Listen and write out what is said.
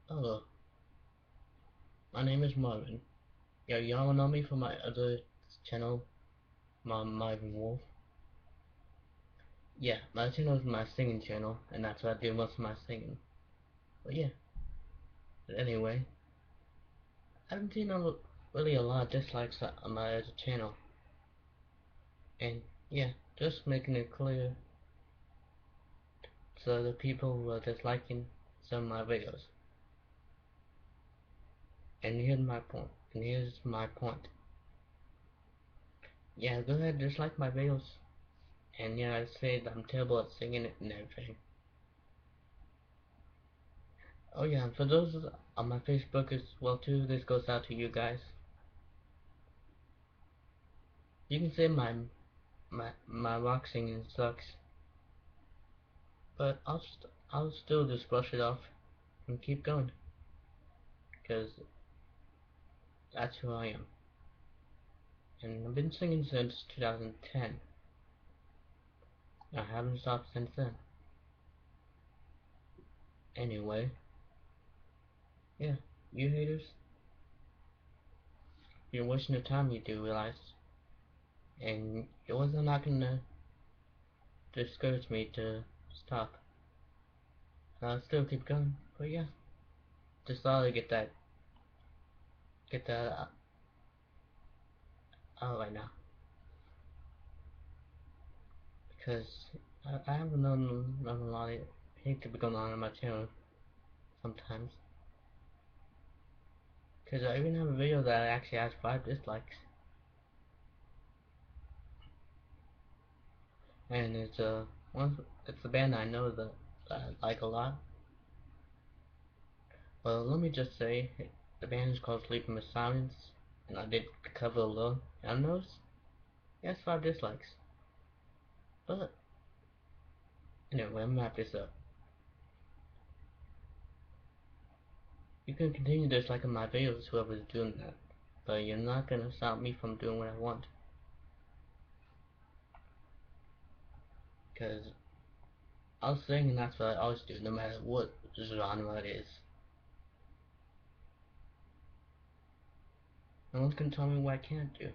Hello, my name is Marvin. Yeah, y'all know me from my other channel, my Marvin Wolf. Yeah, my channel is my singing channel, and that's where I do most of my singing. But yeah, but anyway, I haven't seen really a lot of dislikes on my other channel. And yeah, just making it clear so the people who are disliking some of my videos. And here's my point. And here's my point. Yeah, go ahead, dislike my videos. And yeah, I said I'm terrible at singing it and everything. Oh yeah, and for those on my Facebook as well too, this goes out to you guys. You can say my rock singing sucks, but I'll still just brush it off and keep going, cause that's who I am. And I've been singing since 2010. I haven't stopped since then. Anyway, yeah, you haters, you're wasting your time. You do realize, and it wasn't not gonna discourage me to stop. I'll still keep going. But yeah, just thought I'd get that out right now. Because I have known a lot of hate to be going on my channel sometimes. Because I even have a video that actually has 5 dislikes. And it's a band I know that I like a lot. Well, let me just say, the band is called Sleeping with Silence, and I did cover alone. And notice, it has 5 dislikes. But, anyway, I'm gonna wrap this up. You can continue disliking my videos, whoever's doing that. But you're not gonna stop me from doing what I want. Because I'll sing and that's what I always do, no matter what genre it is. No one's gonna tell me what I can't do.